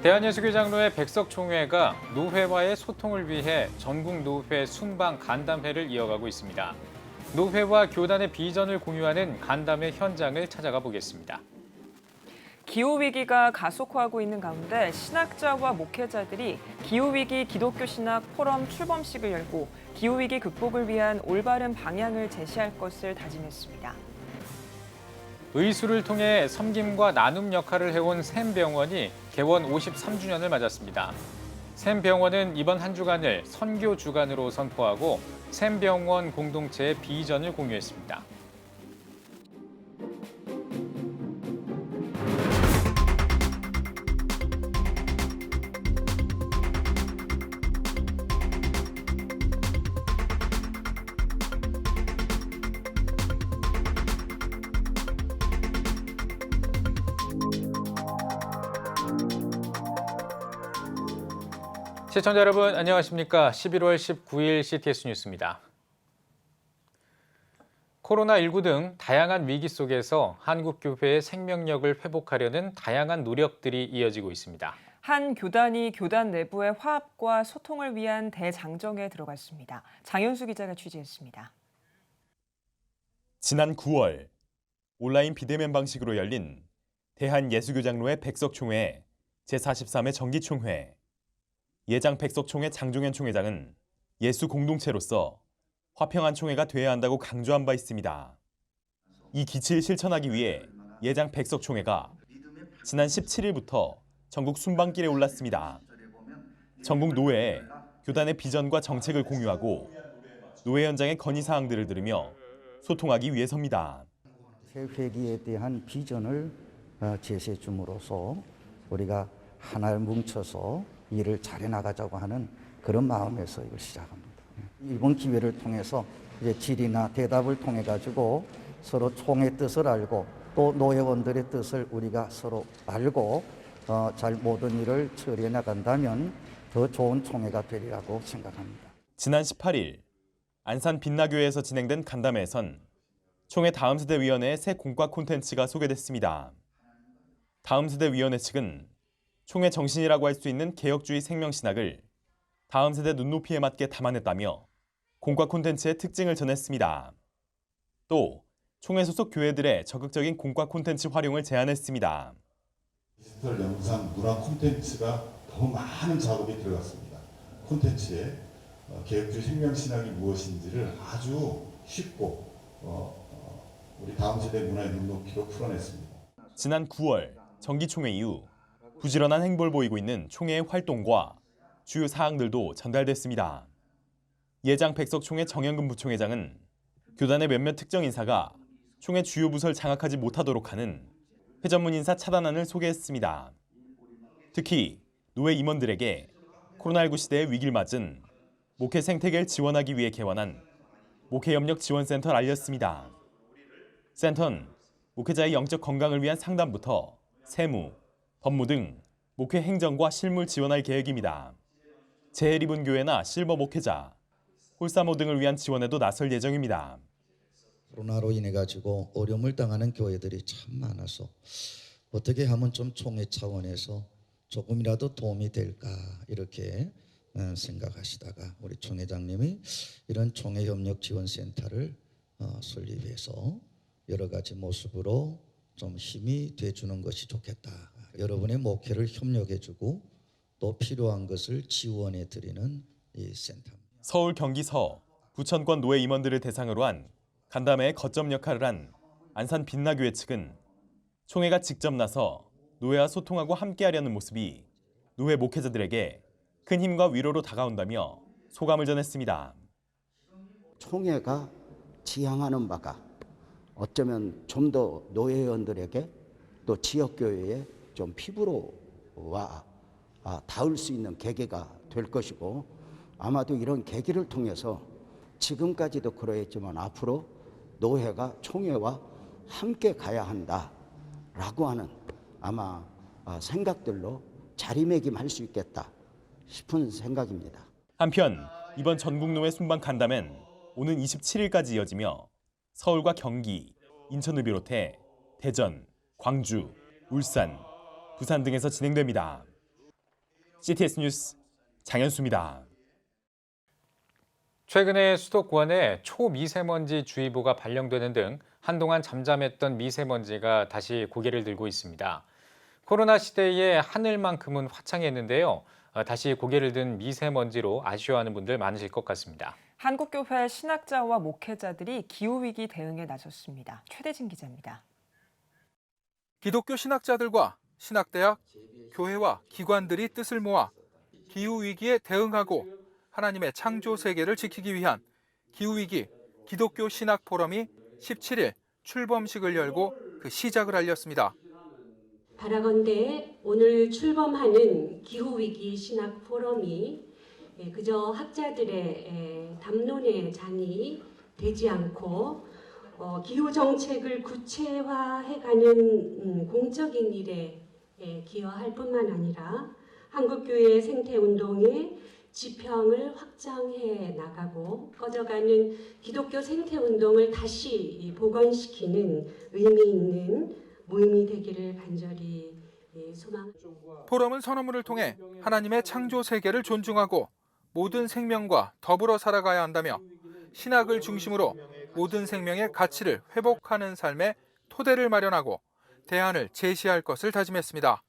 대한예수교장로회 백석총회가 노회와의 소통을 위해 전국 노회 순방 간담회를 이어가고 있습니다. 노회와 교단의 비전을 공유하는 간담회 현장을 찾아가 보겠습니다. 기후위기가 가속화하고 있는 가운데 신학자와 목회자들이 기후위기 기독교 신학 포럼 출범식을 열고 기후위기 극복을 위한 올바른 방향을 제시할 것을 다짐했습니다. 의술을 통해 섬김과 나눔 역할을 해온 샘병원이 개원 53주년을 맞았습니다. 샘병원은 이번 한 주간을 선교 주간으로 선포하고 샘병원 공동체의 비전을 공유했습니다. 시청자 여러분 안녕하십니까? 11월 19일 CTS 뉴스입니다. 코로나19 등 다양한 위기 속에서 한국교회의 생명력을 회복하려는 다양한 노력들이 이어지고 있습니다. 한 교단이 교단 내부의 화합과 소통을 위한 대장정에 들어갔습니다. 장현수 기자가 취재했습니다. 지난 9월 온라인 비대면 방식으로 열린 대한예수교장로회 백석총회 제43회 정기총회. 예장 백석총회 장종현 총회장은 예수 공동체로서 화평한 총회가 돼야 한다고 강조한 바 있습니다. 이 기치를 실천하기 위해 예장 백석총회가 지난 17일부터 전국 순방길에 올랐습니다. 전국 노회에 교단의 비전과 정책을 공유하고 노회 현장의 건의사항들을 들으며 소통하기 위해서입니다. 새 회기에 대한 비전을 제시해 줌으로써 우리가 하나를 뭉쳐서 일을 잘해 나가자고 하는 그런 마음에서 이걸 시작합니다. 이번 기회를 통해서 이제 질의나 대답을 통해 가지고 서로 총의 뜻을 알고 또 노회원들의 뜻을 우리가 서로 알고 잘 모든 일을 처리해 나간다면 더 좋은 총회가 되리라고 생각합니다. 지난 18일 안산 빛나교회에서 진행된 간담회에선 총회 다음세대위원회의 새 공과 콘텐츠가 소개됐습니다. 다음세대위원회 측은 총회 정신이라고 할 수 있는 개혁주의 생명신학을 다음 세대 눈높이에 맞게 담아냈다며 공과 콘텐츠의 특징을 전했습니다. 또 총회 소속 교회들의 적극적인 공과 콘텐츠 활용을 제안했습니다. 디지털 영상 문화 콘텐츠가 더 많은 작업이 들어갔습니다. 콘텐츠에 개혁주의 생명신학이 무엇인지를 아주 쉽고 우리 다음 세대 문화의 눈높이로 풀어냈습니다. 지난 9월 정기총회 이후 부지런한 행보를 보이고 있는 총회의 활동과 주요 사항들도 전달됐습니다. 예장 백석총회 정현근 부총회장은 교단의 몇몇 특정 인사가 총회 주요 부서를 장악하지 못하도록 하는 회전문 인사 차단안을 소개했습니다. 특히 노회 임원들에게 코로나19 시대의 위기를 맞은 목회 생태계를 지원하기 위해 개원한 목회협력 지원센터를 알렸습니다. 센터는 목회자의 영적 건강을 위한 상담부터 세무, 법무 등 목회 행정과 실물 지원할 계획입니다. 재해리분교회나 실버 목회자, 홀사모 등을 위한 지원에도 나설 예정입니다. 코로나로 인해 가지고 어려움을 당하는 교회들이 참 많아서 어떻게 하면 좀 총회 차원에서 조금이라도 도움이 될까 이렇게 생각하시다가 우리 총회장님이 이런 총회협력지원센터를 설립해서 여러 가지 모습으로 좀 힘이 돼주는 것이 좋겠다. 여러분의 목회를 협력해주고 또 필요한 것을 지원해드리는 이 센터입니다. 서울, 경기 서, 부천권 노회 임원들을 대상으로 한 간담회의 거점 역할을 한 안산 빛나교회 측은 총회가 직접 나서 노회와 소통하고 함께하려는 모습이 노회 목회자들에게 큰 힘과 위로로 다가온다며 소감을 전했습니다. 총회가 지향하는 바가 어쩌면 좀 더 노회원들에게 또 지역교회에 좀 피부로 닿을 수 있는 계기가 될 것이고 아마도 이런 계기를 통해서 지금까지도 그러했지만 앞으로 노회가 총회와 함께 가야 한다라고 하는 아마 생각들로 자리매김할 수 있겠다 싶은 생각입니다. 한편 이번 전국노회 순방 간담회는 오는 27일까지 이어지며 서울과 경기, 인천을 비롯해 대전, 광주, 울산, 부산 등에서 진행됩니다. CTS 뉴스 장현수입니다. 최근에 수도권에 초미세먼지 주의보가 발령되는 등 한동안 잠잠했던 미세먼지가 다시 고개를 들고 있습니다. 코로나 시대에 하늘만큼은 화창했는데요. 다시 고개를 든 미세먼지로 아쉬워하는 분들 많으실 것 같습니다. 한국교회 신학자와 목회자들이 기후위기 대응에 나섰습니다. 최대진 기자입니다. 기독교 신학자들과 신학대학, 교회와 기관들이 뜻을 모아 기후위기에 대응하고 하나님의 창조 세계를 지키기 위한 기후위기 기독교 신학 포럼이 17일 출범식을 열고 그 시작을 알렸습니다. 바라건대 오늘 출범하는 기후위기 신학 포럼이 그저 학자들의 담론의 장이 되지 않고 기후 정책을 구체화해가는 공적인 일에 기여할 뿐만 아니라 한국교회의 생태운동에 지평을 확장해 나가고 꺼져가는 기독교 생태운동을 다시 복원시키는 의미 있는 모임이 되기를 간절히 소망합니다. 포럼은 선언문을 통해 하나님의 창조 세계를 존중하고 모든 생명과 더불어 살아가야 한다며 신학을 중심으로 모든 생명의 가치를 회복하는 삶의 토대를 마련하고 대안을 제시할 것을 다짐했습니다.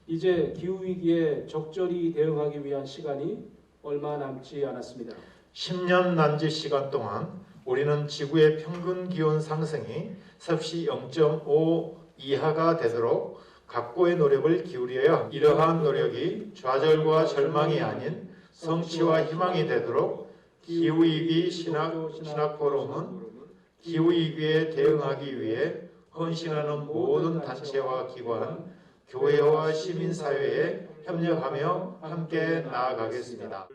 이제 기후위기에 적절히 대응하기 위한 시간이 얼마 남지 않았습니다. 10년 남짓 시간 동안 우리는 지구의 평균 기온 상승이 섭씨 0.5 이하가 되도록 각고의 노력을 기울여야 이러한 노력이 좌절과 절망이 아닌 성취와 희망이 되도록 기후위기 신학 포럼은 기후위기에 대응하기 위해 헌신하는 모든 단체와 기관, 교회와 시민사회에 협력하며 함께 나아가겠습니다.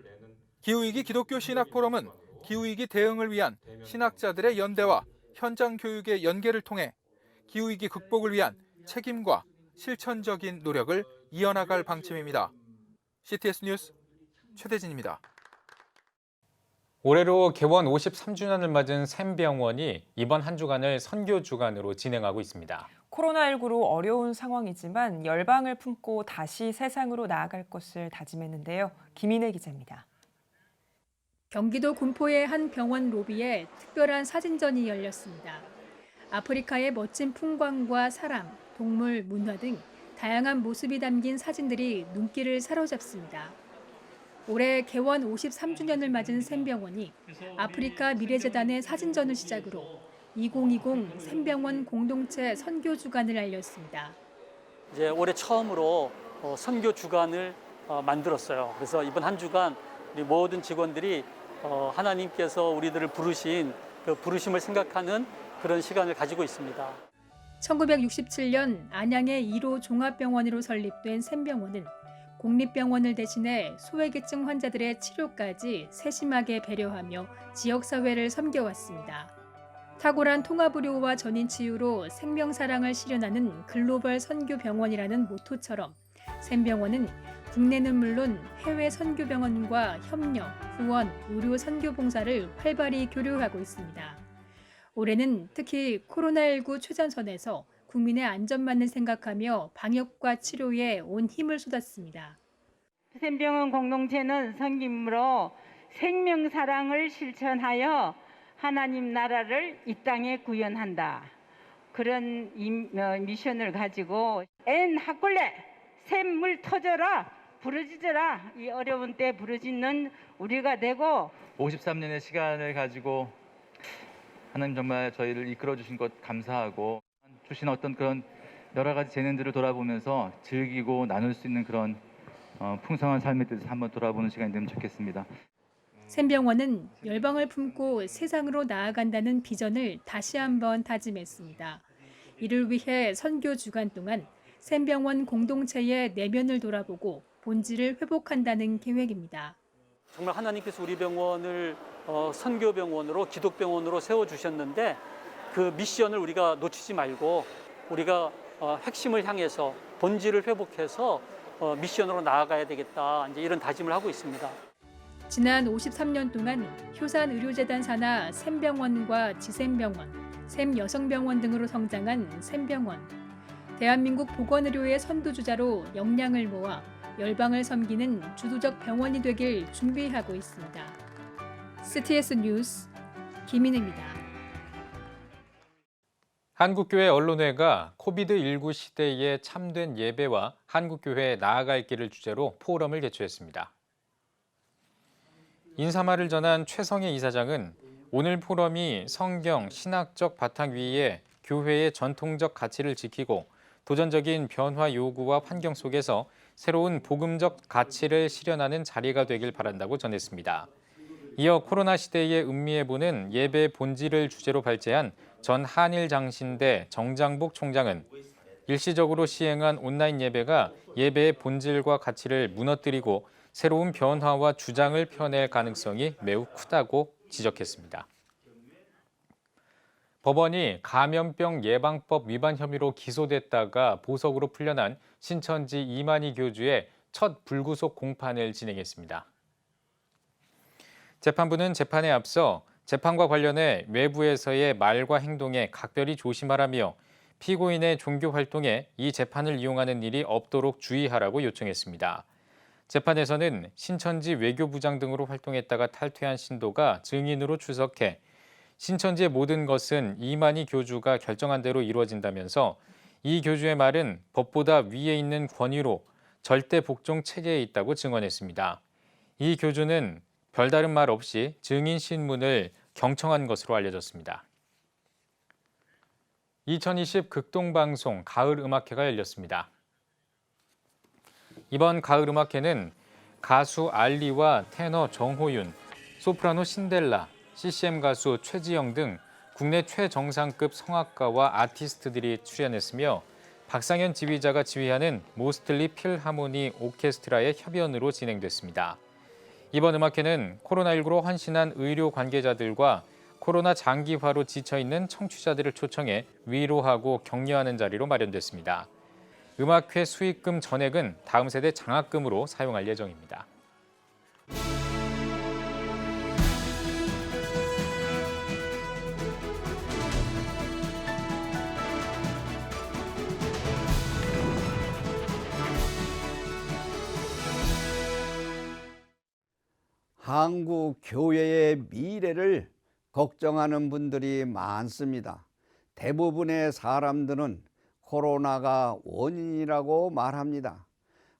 기후위기 기독교 신학 포럼은 기후위기 대응을 위한 신학자들의 연대와 현장 교육의 연계를 통해 기후위기 극복을 위한 책임과 실천적인 노력을 이어나갈 방침입니다. CTS 뉴스 최대진입니다. 올해로 개원 53주년을 맞은 샘병원이 이번 한 주간을 선교 주간으로 진행하고 있습니다. 코로나19로 어려운 상황이지만 열방을 품고 다시 세상으로 나아갈 것을 다짐했는데요. 김인혜 기자입니다. 경기도 군포의 한 병원 로비에 특별한 사진전이 열렸습니다. 아프리카의 멋진 풍광과 사람, 동물, 문화 등 다양한 모습이 담긴 사진들이 눈길을 사로잡습니다. 올해 개원 53주년을 맞은 샘병원이 아프리카 미래재단의 사진전을 시작으로 2020 샘병원 공동체 선교 주간을 알렸습니다. 이제 올해 처음으로 선교 주간을 만들었어요. 그래서 이번 한 주간 우리 모든 직원들이 하나님께서 우리들을 부르신 그 부르심을 생각하는 그런 시간을 가지고 있습니다. 1967년 안양의 1호 종합병원으로 설립된 샘병원은 공립병원을 대신해 소외계층 환자들의 치료까지 세심하게 배려하며 지역사회를 섬겨왔습니다. 탁월한 통합의료와 전인치유로 생명사랑을 실현하는 글로벌 선교병원이라는 모토처럼 샘병원은 국내는 물론 해외 선교병원과 협력, 후원, 의료 선교봉사를 활발히 교류하고 있습니다. 올해는 특히 코로나19 최전선에서 국민의 안전만을 생각하며 방역과 치료에 온 힘을 쏟았습니다. 샘병원 공동체는 선김으로 생명사랑을 실천하여 하나님 나라를 이 땅에 구현한다. 그런 미션을 가지고 엔 학골레 샘물 터져라 부르짖어라 이 어려운 때 부르짖는 우리가 되고 53년의 시간을 가지고 하나님 정말 저희를 이끌어 주신 것 감사하고 주신 어떤 그런 여러 가지 재능들을 돌아보면서 즐기고 나눌 수 있는 그런 풍성한 삶에 대해서 한번 돌아보는 시간이 되면 좋겠습니다. 샘병원은 열방을 품고 세상으로 나아간다는 비전을 다시 한번 다짐했습니다. 이를 위해 선교 주간 동안 샘병원 공동체의 내면을 돌아보고 본질을 회복한다는 계획입니다. 정말 하나님께서 우리 병원을 선교병원으로 기독병원으로 세워주셨는데 그 미션을 우리가 놓치지 말고 우리가 핵심을 향해서 본질을 회복해서 미션으로 나아가야 되겠다 이제 이런 다짐을 하고 있습니다. 지난 53년 동안 효산의료재단 산하 샘병원과 지샘병원, 샘여성병원 등으로 성장한 샘병원. 대한민국 보건의료의 선두주자로 역량을 모아 열방을 섬기는 주도적 병원이 되길 준비하고 있습니다. CTS 뉴스 김인혜입니다. 한국교회 언론회가 코비드19 시대의 참된 예배와 한국교회에 나아갈 길을 주제로 포럼을 개최했습니다. 인사말을 전한 최성애 이사장은 오늘 포럼이 성경, 신학적 바탕 위에 교회의 전통적 가치를 지키고 도전적인 변화 요구와 환경 속에서 새로운 복음적 가치를 실현하는 자리가 되길 바란다고 전했습니다. 이어 코로나 시대의 음미해보는 예배의 본질을 주제로 발제한 전 한일장신대 정장복 총장은 일시적으로 시행한 온라인 예배가 예배의 본질과 가치를 무너뜨리고 새로운 변화와 주장을 펴낼 가능성이 매우 크다고 지적했습니다. 법원이 감염병 예방법 위반 혐의로 기소됐다가 보석으로 풀려난 신천지 이만희 교주의 첫 불구속 공판을 진행했습니다. 재판부는 재판에 앞서 재판과 관련해 외부에서의 말과 행동에 각별히 조심하라며 피고인의 종교 활동에 이 재판을 이용하는 일이 없도록 주의하라고 요청했습니다. 재판에서는 신천지 외교부장 등으로 활동했다가 탈퇴한 신도가 증인으로 출석해 신천지의 모든 것은 이만희 교주가 결정한 대로 이루어진다면서 이 교주의 말은 법보다 위에 있는 권위로 절대 복종 체계에 있다고 증언했습니다. 이 교주는 별다른 말 없이 증인 신문을 경청한 것으로 알려졌습니다. 2020 극동방송 가을음악회가 열렸습니다. 이번 가을음악회는 가수 알리와 테너 정호윤, 소프라노 신델라, CCM 가수 최지영 등 국내 최정상급 성악가와 아티스트들이 출연했으며 박상현 지휘자가 지휘하는 모스틀리 필하모니 오케스트라의 협연으로 진행됐습니다. 이번 음악회는 코로나19로 헌신한 의료 관계자들과 코로나 장기화로 지쳐있는 청취자들을 초청해 위로하고 격려하는 자리로 마련됐습니다. 음악회 수익금 전액은 다음 세대 장학금으로 사용할 예정입니다. 한국 교회의 미래를 걱정하는 분들이 많습니다. 대부분의 사람들은 코로나가 원인이라고 말합니다.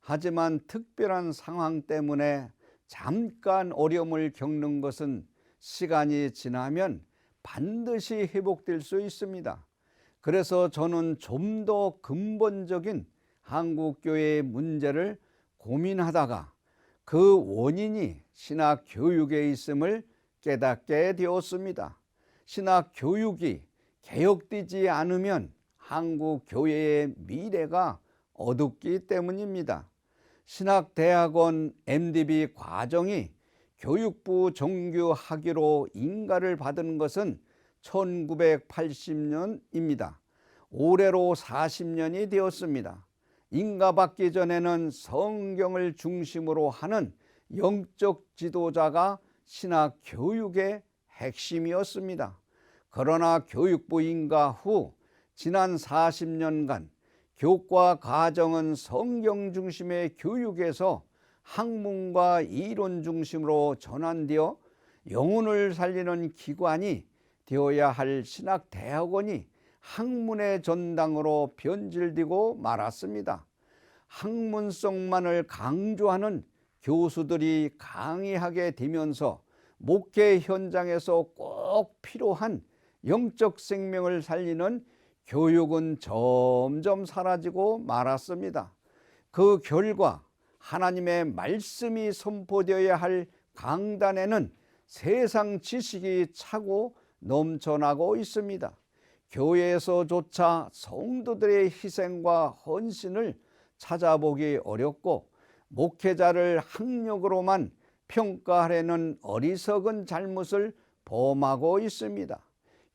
하지만 특별한 상황 때문에 잠깐 어려움을 겪는 것은 시간이 지나면 반드시 회복될 수 있습니다. 그래서 저는 좀 더 근본적인 한국교회의 문제를 고민하다가 그 원인이 신학 교육에 있음을 깨닫게 되었습니다. 신학 교육이 개혁되지 않으면 한국 교회의 미래가 어둡기 때문입니다. 신학대학원 MDB 과정이 교육부 정규 학위로 인가를 받은 것은 1980년입니다. 올해로 40년이 되었습니다. 인가받기 전에는 성경을 중심으로 하는 영적 지도자가 신학 교육의 핵심이었습니다. 그러나 교육부 인가 후 지난 40년간 교과 과정은 성경 중심의 교육에서 학문과 이론 중심으로 전환되어 영혼을 살리는 기관이 되어야 할 신학대학원이 학문의 전당으로 변질되고 말았습니다. 학문성만을 강조하는 교수들이 강의하게 되면서 목회 현장에서 꼭 필요한 영적 생명을 살리는 교육은 점점 사라지고 말았습니다. 그 결과 하나님의 말씀이 선포되어야 할 강단에는 세상 지식이 차고 넘쳐나고 있습니다. 교회에서조차 성도들의 희생과 헌신을 찾아보기 어렵고 목회자를 학력으로만 평가하려는 어리석은 잘못을 범하고 있습니다.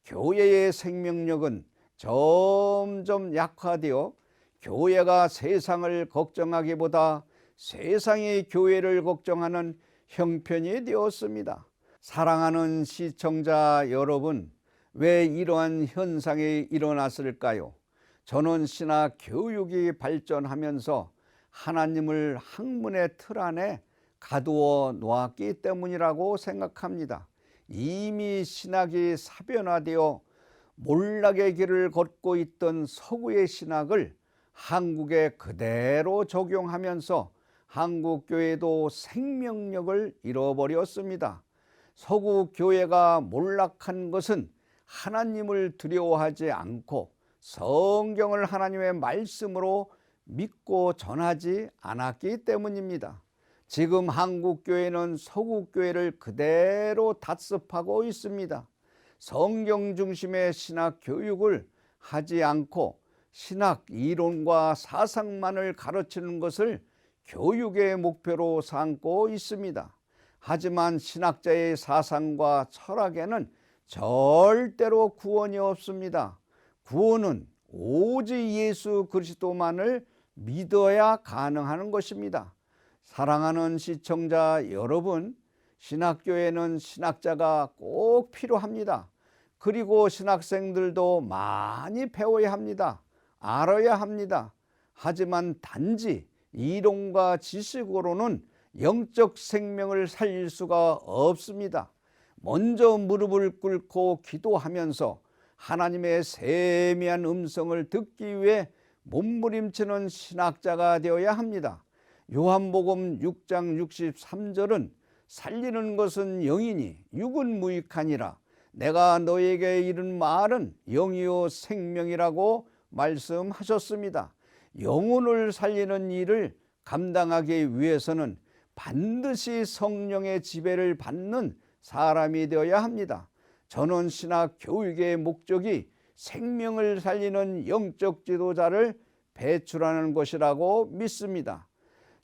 교회의 생명력은 점점 약화되어 교회가 세상을 걱정하기보다 세상이 교회를 걱정하는 형편이 되었습니다. 사랑하는 시청자 여러분, 왜 이러한 현상이 일어났을까요? 저는 신학 교육이 발전하면서 하나님을 학문의 틀 안에 가두어 놓았기 때문이라고 생각합니다. 이미 신학이 사변화되어 몰락의 길을 걷고 있던 서구의 신학을 한국에 그대로 적용하면서 한국 교회도 생명력을 잃어버렸습니다. 서구 교회가 몰락한 것은 하나님을 두려워하지 않고 성경을 하나님의 말씀으로 믿고 전하지 않았기 때문입니다. 지금 한국 교회는 서구 교회를 그대로 답습하고 있습니다. 성경 중심의 신학 교육을 하지 않고 신학 이론과 사상만을 가르치는 것을 교육의 목표로 삼고 있습니다. 하지만 신학자의 사상과 철학에는 절대로 구원이 없습니다. 구원은 오직 예수 그리스도만을 믿어야 가능한 것입니다. 사랑하는 시청자 여러분, 신학교에는 신학자가 꼭 필요합니다. 그리고 신학생들도 많이 배워야 합니다. 알아야 합니다. 하지만 단지 이론과 지식으로는 영적 생명을 살릴 수가 없습니다. 먼저 무릎을 꿇고 기도하면서 하나님의 세미한 음성을 듣기 위해 몸부림치는 신학자가 되어야 합니다. 요한복음 6장 63절은 살리는 것은 영이니 육은 무익하니라. 내가 너에게 이른 말은 영이요 생명이라고 말씀하셨습니다. 영혼을 살리는 일을 감당하기 위해서는 반드시 성령의 지배를 받는 사람이 되어야 합니다. 저는 신학 교육의 목적이 생명을 살리는 영적 지도자를 배출하는 것이라고 믿습니다.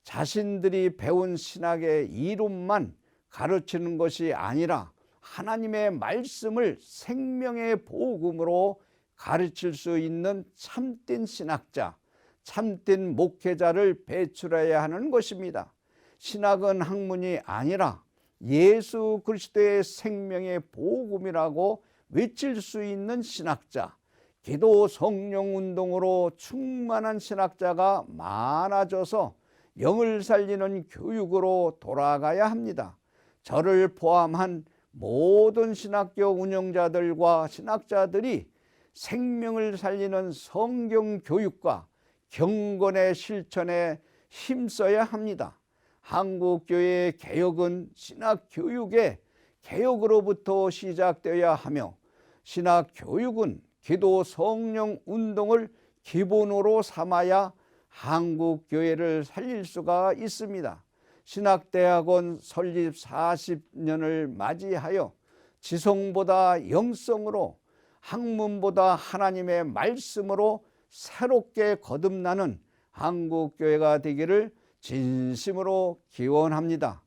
자신들이 배운 신학의 이론만 가르치는 것이 아니라 하나님의 말씀을 생명의 복음으로 가르칠 수 있는 참된 신학자, 참된 목회자를 배출해야 하는 것입니다. 신학은 학문이 아니라 예수 그리스도의 생명의 복음이라고 외칠 수 있는 신학자, 기도 성령 운동으로 충만한 신학자가 많아져서 영을 살리는 교육으로 돌아가야 합니다. 저를 포함한 모든 신학교 운영자들과 신학자들이 생명을 살리는 성경 교육과 경건의 실천에 힘써야 합니다. 한국교회의 개혁은 신학교육의 개혁으로부터 시작되어야 하며 신학교육은 기도 성령 운동을 기본으로 삼아야 한국교회를 살릴 수가 있습니다. 신학대학원 설립 40년을 맞이하여 지성보다 영성으로 학문보다 하나님의 말씀으로 새롭게 거듭나는 한국교회가 되기를 진심으로 기원합니다.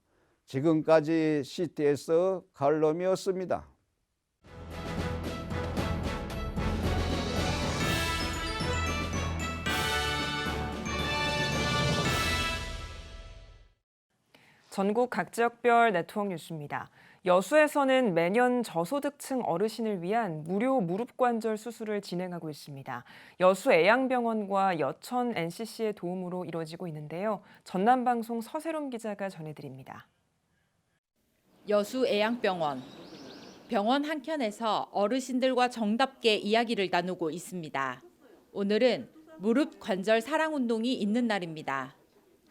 지금까지 CTS 갈롬이었습니다. 전국 각 지역별 네트워크 뉴스입니다. 여수에서는 매년 저소득층 어르신을 위한 무료 무릎 관절 수술을 진행하고 있습니다. 여수 애양병원과 여천 NCC의 도움으로 이루어지고 있는데요. 전남방송 서세롬 기자가 전해드립니다. 여수 애양병원. 병원 한켠에서 어르신들과 정답게 이야기를 나누고 있습니다. 오늘은 무릎 관절 사랑 운동이 있는 날입니다.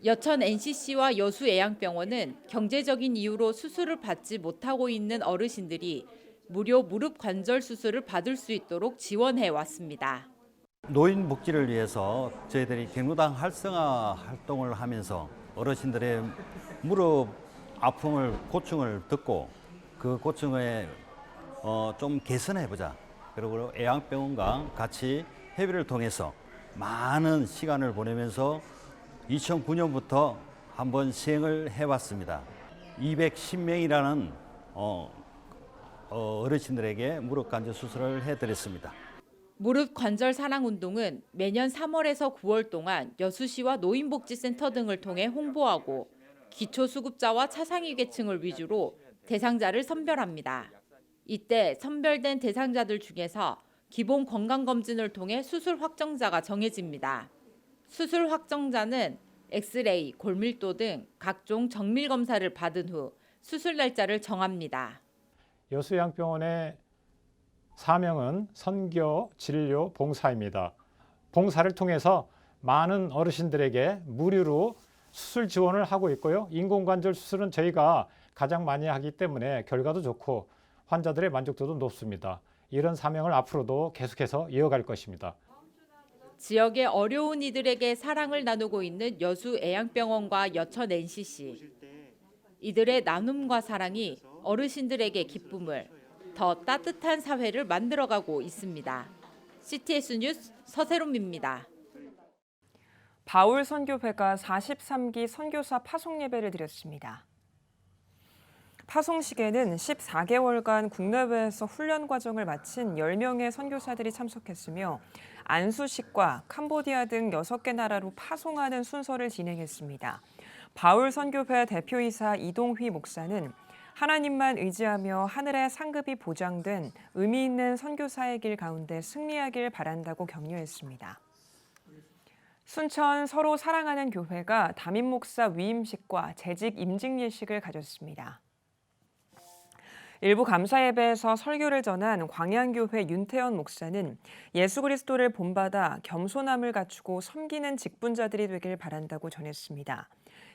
여천 NCC와 여수 애양병원은 경제적인 이유로 수술을 받지 못하고 있는 어르신들이 무료 무릎 관절 수술을 받을 수 있도록 지원해 왔습니다. 노인 복지를 위해서 저희들이 경로당 활성화 활동을 하면서 어르신들의 무릎 아픔을 고충을 듣고 그 고충에 좀 개선해보자. 그리고 애양병원과 같이 협의를 통해서 많은 시간을 보내면서 2009년부터 한번 시행을 해왔습니다. 210명이라는 어르신들에게 무릎 관절 수술을 해드렸습니다. 무릎 관절 사랑 운동은 매년 3월에서 9월 동안 여수시와 노인복지센터 등을 통해 홍보하고 기초수급자와 차상위 계층을 위주로 대상자를 선별합니다. 이때 선별된 대상자들 중에서 기본 건강검진을 통해 수술 확정자가 정해집니다. 수술 확정자는 엑스레이, 골밀도 등 각종 정밀 검사를 받은 후 수술 날짜를 정합니다. 여수요양병원의 사명은 선교, 진료, 봉사입니다. 봉사를 통해서 많은 어르신들에게 무료로 수술 지원을 하고 있고요. 인공관절 수술은 저희가 가장 많이 하기 때문에 결과도 좋고 환자들의 만족도도 높습니다. 이런 사명을 앞으로도 계속해서 이어갈 것입니다. 지역의 어려운 이들에게 사랑을 나누고 있는 여수애양병원과 여천 NCC. 이들의 나눔과 사랑이 어르신들에게 기쁨을, 더 따뜻한 사회를 만들어가고 있습니다. CTS 뉴스 서세롬입니다. 바울 선교회가 43기 선교사 파송 예배를 드렸습니다. 파송식에는 14개월간 국내외에서 훈련 과정을 마친 10명의 선교사들이 참석했으며 안수식과 캄보디아 등 6개 나라로 파송하는 순서를 진행했습니다. 바울 선교회 대표이사 이동휘 목사는 하나님만 의지하며 하늘의 상급이 보장된 의미 있는 선교사의 길 가운데 승리하길 바란다고 격려했습니다. 순천 서로 사랑하는 교회가 담임 목사 위임식과 재직 임직 예식을 가졌습니다. 일부 감사 예배에서 설교를 전한 광양교회 윤태현 목사는 예수 그리스도를 본받아 겸손함을 갖추고 섬기는 직분자들이 되길 바란다고 전했습니다.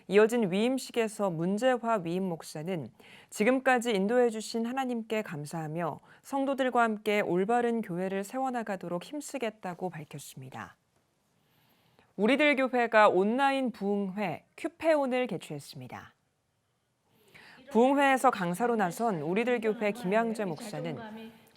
이어진 위임식에서 문재화 위임 목사는 지금까지 인도해 주신 하나님께 감사하며 성도들과 함께 올바른 교회를 세워나가도록 힘쓰겠다고 밝혔습니다. 우리들 교회가 온라인 부흥회 큐페온을 개최했습니다. 부흥회에서 강사로 나선 우리들 교회 김양재 목사는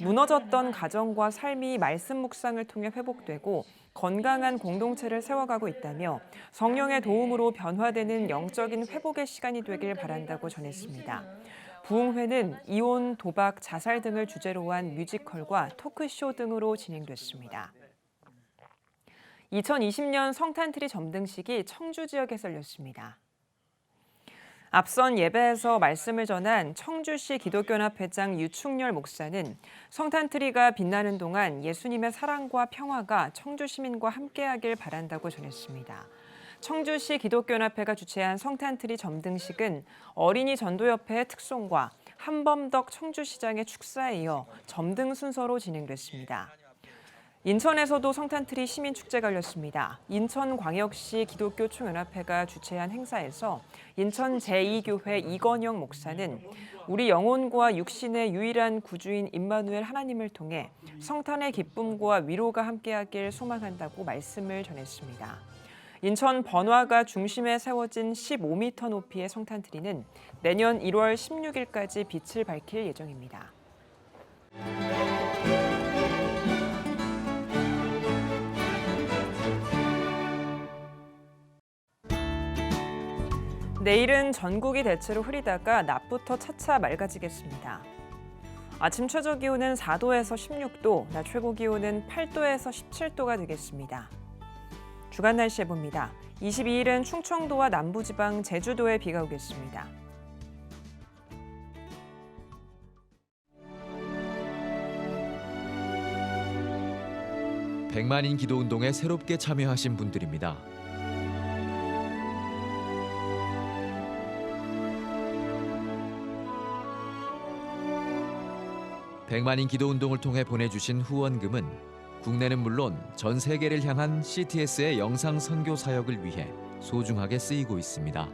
무너졌던 가정과 삶이 말씀 묵상을 통해 회복되고 건강한 공동체를 세워가고 있다며 성령의 도움으로 변화되는 영적인 회복의 시간이 되길 바란다고 전했습니다. 부흥회는 이혼, 도박, 자살 등을 주제로 한 뮤지컬과 토크쇼 등으로 진행됐습니다. 2020년 성탄트리 점등식이 청주 지역에서 열렸습니다. 앞선 예배에서 말씀을 전한 청주시 기독교연합회장 유충렬 목사는 성탄트리가 빛나는 동안 예수님의 사랑과 평화가 청주 시민과 함께하길 바란다고 전했습니다. 청주시 기독교연합회가 주최한 성탄트리 점등식은 어린이 전도협회의 특송과 한범덕 청주시장의 축사에 이어 점등 순서로 진행됐습니다. 인천에서도 성탄트리 시민축제가 열렸습니다. 인천광역시 기독교총연합회가 주최한 행사에서 인천 제2교회 이건영 목사는 우리 영혼과 육신의 유일한 구주인 임마누엘 하나님을 통해 성탄의 기쁨과 위로가 함께하길 소망한다고 말씀을 전했습니다. 인천 번화가 중심에 세워진 15m 높이의 성탄트리는 내년 1월 16일까지 빛을 밝힐 예정입니다. 내일은 전국이 대체로 흐리다가 낮부터 차차 맑아지겠습니다. 아침 최저 기온은 4도에서 16도, 낮 최고 기온은 8도에서 17도가 되겠습니다. 주간 날씨 해봅니다. 22일은 충청도와 남부지방, 제주도에 비가 오겠습니다. 백만인 기도운동에 새롭게 참여하신 분들입니다. 백만인 기도운동을 통해 보내주신 후원금은 국내는 물론 전 세계를 향한 CTS의 영상 선교 사역을 위해 소중하게 쓰이고 있습니다.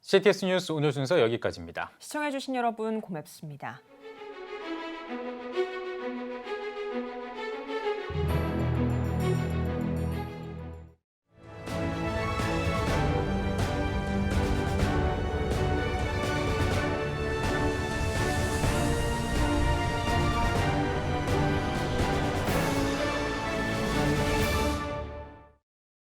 CTS 뉴스 오늘 순서 여기까지입니다. 시청해주신 여러분 고맙습니다.